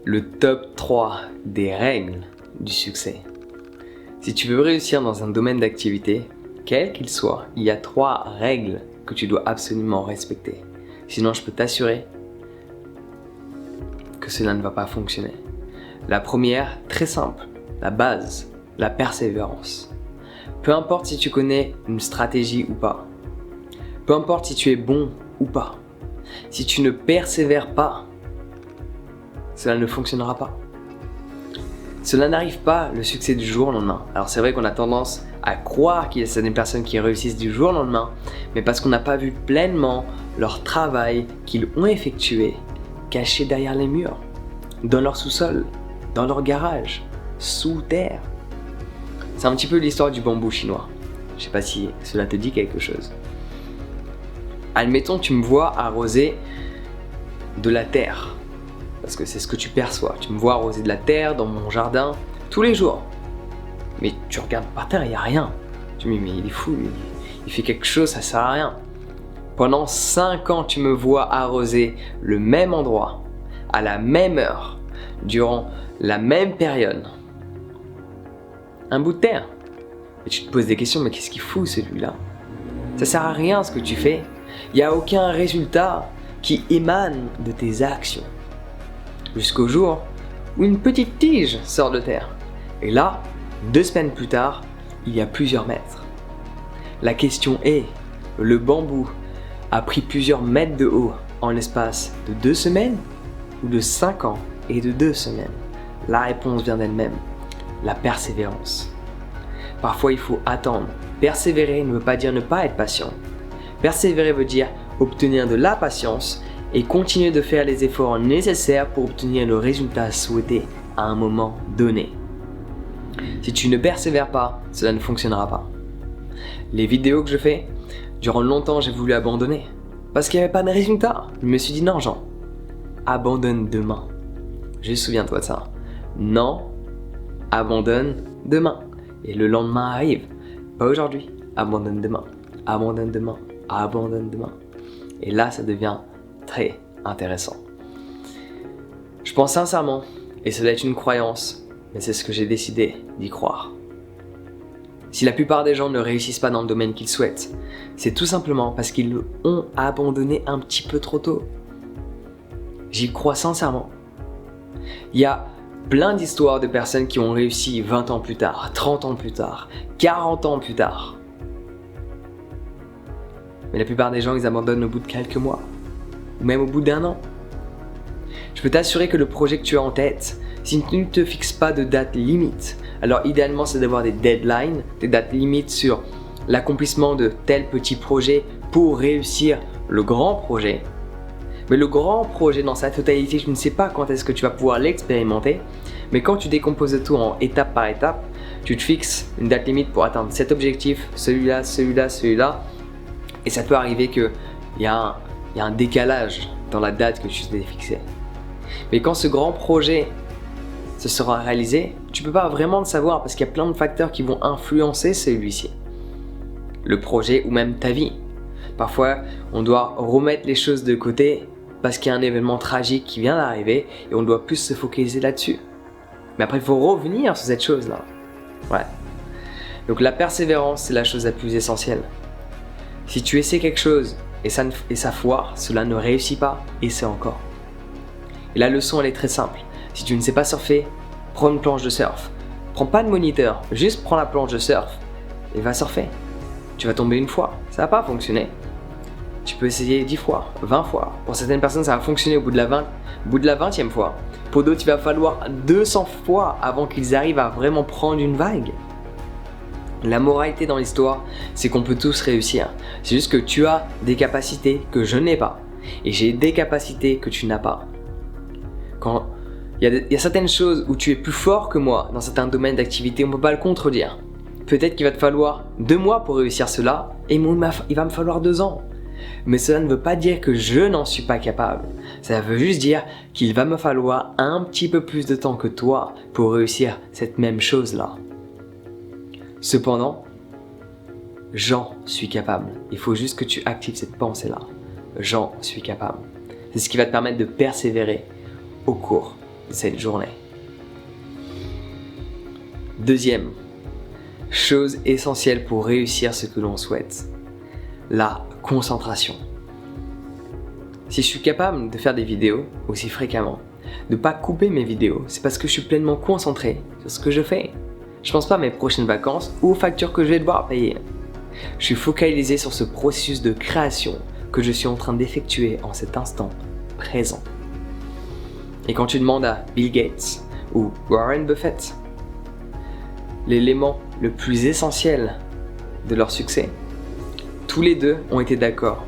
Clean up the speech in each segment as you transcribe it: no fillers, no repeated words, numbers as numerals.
le top 3 des règles du succès. Si tu veux réussir dans un domaine d'activité, quel qu'il soit, il y a 3 règles que tu dois absolument respecter. Sinon, je peux t'assurer que cela ne va pas fonctionner. La première, très simple, la base, la persévérance. Peu importe si tu connais une stratégie ou pas, peu importe si tu es bon ou pas, si tu ne persévères pas, cela ne fonctionnera pas. Cela n'arrive pas le succès du jour au lendemain. Alors c'est vrai qu'on a tendance à croire qu'il y a certaines personnes qui réussissent du jour au lendemain, mais parce qu'on n'a pas vu pleinement leur travail qu'ils ont effectué, caché derrière les murs, dans leur sous-sol, dans leur garage, sous terre. C'est un petit peu l'histoire du bambou chinois. Je sais pas si cela te dit quelque chose. Admettons, tu me vois arroser de la terre. Parce que c'est ce que tu perçois. Tu me vois arroser de la terre dans mon jardin tous les jours. Mais tu regardes par terre, il n'y a rien. Tu me dis, mais il est fou, il fait quelque chose, ça sert à rien. Pendant 5 ans, tu me vois arroser le même endroit, à la même heure, durant la même période. Un bout de terre. Et tu te poses des questions, mais qu'est-ce qu'il fout celui-là? Ça sert à rien ce que tu fais. Il n'y a aucun résultat qui émane de tes actions. Jusqu'au jour où une petite tige sort de terre. Et là, 2 semaines plus tard, il y a plusieurs mètres. La question est, le bambou a pris plusieurs mètres de haut en l'espace de 2 semaines ou de 5 ans et de 2 semaines? La réponse vient d'elle-même, la persévérance. Parfois il faut attendre. Persévérer ne veut pas dire ne pas être patient. Persévérer veut dire obtenir de la patience et continuer de faire les efforts nécessaires pour obtenir le résultat souhaité à un moment donné. Si tu ne persévères pas, cela ne fonctionnera pas. Les vidéos que je fais, durant longtemps j'ai voulu abandonner parce qu'il n'y avait pas de résultat. Je me suis dit non Jean, abandonne demain. Juste souviens-toi de ça. Non, abandonne demain. Et le lendemain arrive. Pas aujourd'hui, abandonne demain. Abandonne demain. Abandonne demain. Et là ça devient très intéressant. Je pense sincèrement, et cela est une croyance, mais c'est ce que j'ai décidé d'y croire. Si la plupart des gens ne réussissent pas dans le domaine qu'ils souhaitent, c'est tout simplement parce qu'ils ont abandonné un petit peu trop tôt. J'y crois sincèrement. Il y a plein d'histoires de personnes qui ont réussi 20 ans plus tard, 30 ans plus tard, 40 ans plus tard. Mais la plupart des gens, ils abandonnent au bout de quelques mois, ou même au bout d'1 an. Je peux t'assurer que le projet que tu as en tête, si tu ne te fixes pas de date limite, alors idéalement c'est d'avoir des deadlines, des dates limites sur l'accomplissement de tel petit projet pour réussir le grand projet. Mais le grand projet dans sa totalité, je ne sais pas quand est-ce que tu vas pouvoir l'expérimenter, mais quand tu décomposes le tout en étape par étape, tu te fixes une date limite pour atteindre cet objectif, celui-là, celui-là, celui-là, et ça peut arriver qu'il y a un décalage dans la date que tu t'es fixée. Mais quand ce grand projet se sera réalisé, tu ne peux pas vraiment le savoir parce qu'il y a plein de facteurs qui vont influencer celui-ci. Le projet ou même ta vie. Parfois, on doit remettre les choses de côté parce qu'il y a un événement tragique qui vient d'arriver et on doit plus se focaliser là-dessus. Mais après, il faut revenir sur cette chose-là. Ouais. Donc la persévérance, c'est la chose la plus essentielle. Si tu essaies quelque chose et ça foire, cela ne réussit pas et c'est encore. Et la leçon, elle est très simple. Si tu ne sais pas surfer, prends une planche de surf. Prends pas de moniteur, juste prends la planche de surf et va surfer. Tu vas tomber une fois, ça va pas fonctionner. Tu peux essayer 10 fois, 20 fois. Pour certaines personnes, ça va fonctionner au bout de la 20e fois. Pour d'autres, il va falloir 200 fois avant qu'ils arrivent à vraiment prendre une vague. La moralité dans l'histoire, c'est qu'on peut tous réussir. C'est juste que tu as des capacités que je n'ai pas. Et j'ai des capacités que tu n'as pas. Quand il y a certaines choses où tu es plus fort que moi dans certains domaines d'activité, on ne peut pas le contredire. Peut-être qu'il va te falloir 2 mois pour réussir cela, et il va me falloir 2 ans. Mais cela ne veut pas dire que je n'en suis pas capable. Ça veut juste dire qu'il va me falloir un petit peu plus de temps que toi pour réussir cette même chose-là. Cependant, j'en suis capable. Il faut juste que tu actives cette pensée-là. J'en suis capable. C'est ce qui va te permettre de persévérer au cours de cette journée. Deuxième chose essentielle pour réussir ce que l'on souhaite, la concentration. Si je suis capable de faire des vidéos aussi fréquemment, de ne pas couper mes vidéos, c'est parce que je suis pleinement concentré sur ce que je fais. Je pense pas à mes prochaines vacances ou aux factures que je vais devoir payer. Je suis focalisé sur ce processus de création que je suis en train d'effectuer en cet instant présent. Et quand tu demandes à Bill Gates ou Warren Buffett, l'élément le plus essentiel de leur succès, tous les deux ont été d'accord.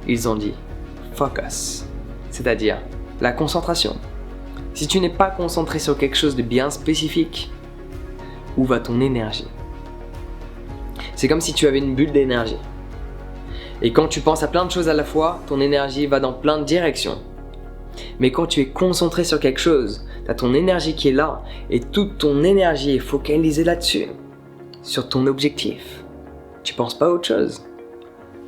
Ils ont dit focus, c'est-à-dire la concentration. Si tu n'es pas concentré sur quelque chose de bien spécifique, où va ton énergie? C'est comme si tu avais une bulle d'énergie. Et quand tu penses à plein de choses à la fois, ton énergie va dans plein de directions. Mais quand tu es concentré sur quelque chose, tu as ton énergie qui est là et toute ton énergie est focalisée là-dessus, sur ton objectif. Tu penses pas à autre chose.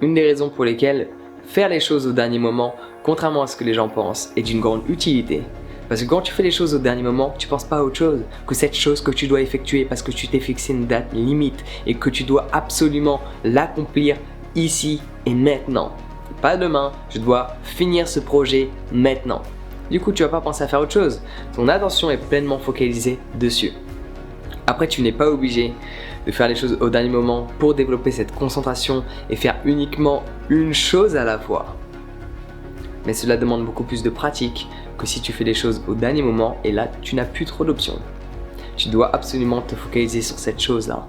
Une des raisons pour lesquelles faire les choses au dernier moment, contrairement à ce que les gens pensent, est d'une grande utilité. Parce que quand tu fais les choses au dernier moment, tu penses pas à autre chose que cette chose que tu dois effectuer parce que tu t'es fixé une date limite et que tu dois absolument l'accomplir ici et maintenant. Pas demain, je dois finir ce projet maintenant. Du coup, tu vas pas penser à faire autre chose. Ton attention est pleinement focalisée dessus. Après, tu n'es pas obligé de faire les choses au dernier moment pour développer cette concentration et faire uniquement une chose à la fois. Mais cela demande beaucoup plus de pratique que si tu fais les choses au dernier moment et là, tu n'as plus trop d'options. Tu dois absolument te focaliser sur cette chose-là.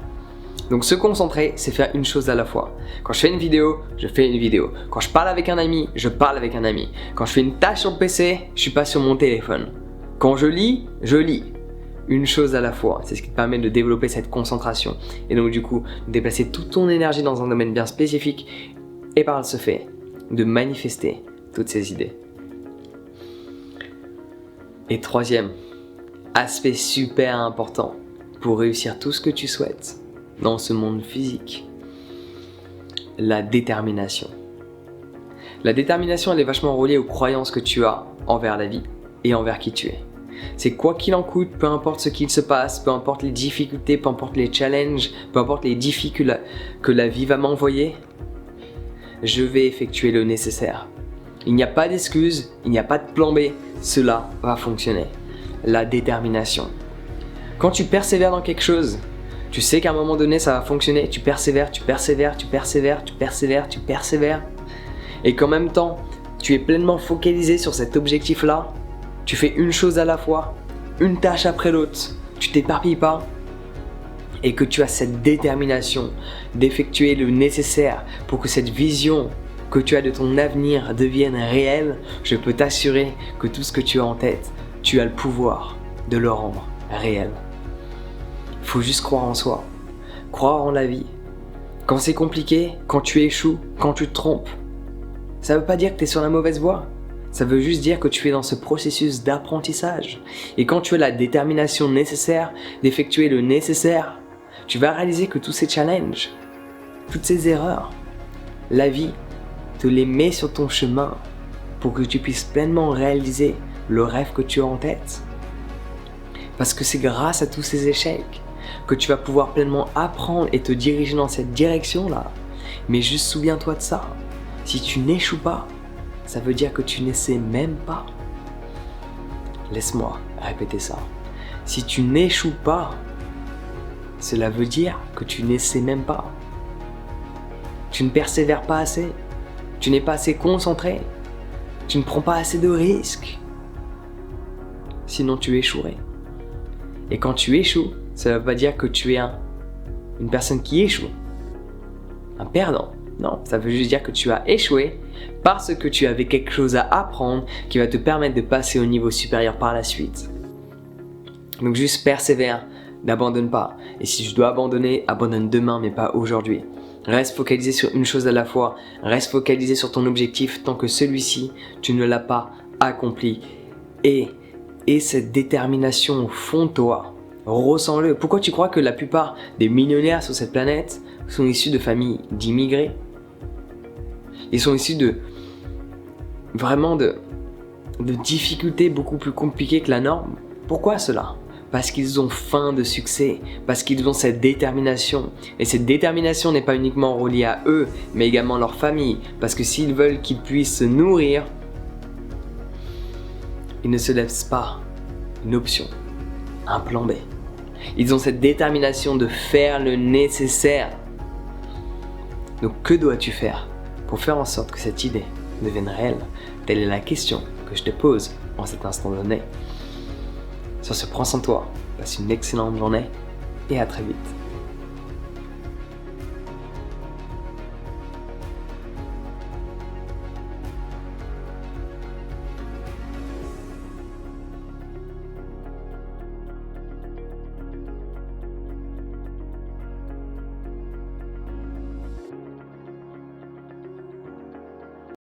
Donc se concentrer, c'est faire une chose à la fois. Quand je fais une vidéo, je fais une vidéo. Quand je parle avec un ami, je parle avec un ami. Quand je fais une tâche sur le PC, je suis pas sur mon téléphone. Quand je lis, je lis. Une chose à la fois, c'est ce qui te permet de développer cette concentration. Et donc du coup, de déplacer toute ton énergie dans un domaine bien spécifique et par ce fait, de manifester toutes ces idées. Et troisième, aspect super important pour réussir tout ce que tu souhaites dans ce monde physique, la détermination. La détermination, elle est vachement reliée aux croyances que tu as envers la vie et envers qui tu es. C'est quoi qu'il en coûte, peu importe ce qu'il se passe, peu importe les difficultés, peu importe les challenges, peu importe les défis que la vie va m'envoyer, je vais effectuer le nécessaire. Il n'y a pas d'excuse, il n'y a pas de plan B, cela va fonctionner. La détermination. Quand tu persévères dans quelque chose, tu sais qu'à un moment donné ça va fonctionner, tu persévères, tu persévères, tu persévères, tu persévères, tu persévères. Et qu'en même temps, tu es pleinement focalisé sur cet objectif-là, tu fais une chose à la fois, une tâche après l'autre, tu t'éparpilles pas, et que tu as cette détermination d'effectuer le nécessaire pour que cette vision que tu as de ton avenir devienne réelle, je peux t'assurer que tout ce que tu as en tête, tu as le pouvoir de le rendre réel. Il faut juste croire en soi, croire en la vie. Quand c'est compliqué, quand tu échoues, quand tu te trompes, ça ne veut pas dire que tu es sur la mauvaise voie. Ça veut juste dire que tu es dans ce processus d'apprentissage. Et quand tu as la détermination nécessaire d'effectuer le nécessaire, tu vas réaliser que tous ces challenges, toutes ces erreurs, la vie te les met sur ton chemin pour que tu puisses pleinement réaliser le rêve que tu as en tête. Parce que c'est grâce à tous ces échecs que tu vas pouvoir pleinement apprendre et te diriger dans cette direction-là. Mais juste souviens-toi de ça. Si tu n'échoues pas, ça veut dire que tu n'essaies même pas. Laisse-moi répéter ça. Si tu n'échoues pas, cela veut dire que tu n'essaies même pas. Tu ne persévères pas assez. Tu n'es pas assez concentré. Tu ne prends pas assez de risques. Sinon tu échouerais. Et quand tu échoues, ça ne veut pas dire que tu es une personne qui échoue. Un perdant. Non, ça veut juste dire que tu as échoué parce que tu avais quelque chose à apprendre qui va te permettre de passer au niveau supérieur par la suite. Donc juste persévère, n'abandonne pas. Et si tu dois abandonner, abandonne demain mais pas aujourd'hui. Reste focalisé sur une chose à la fois. Reste focalisé sur ton objectif tant que celui-ci, tu ne l'as pas accompli. Et cette détermination au fond de toi, ressens-le. Pourquoi tu crois que la plupart des millionnaires sur cette planète sont issus de familles d'immigrés? Ils sont issus de de difficultés beaucoup plus compliquées que la norme. Pourquoi cela ? Parce qu'ils ont faim de succès, parce qu'ils ont cette détermination. Et cette détermination n'est pas uniquement reliée à eux, mais également à leur famille. Parce que s'ils veulent qu'ils puissent se nourrir, ils ne se laissent pas une option, un plan B. Ils ont cette détermination de faire le nécessaire. Donc que dois-tu faire pour faire en sorte que cette idée devienne réelle ? Telle est la question que je te pose en cet instant donné. Sur ce, prends soin de toi, passe une excellente journée et à très vite.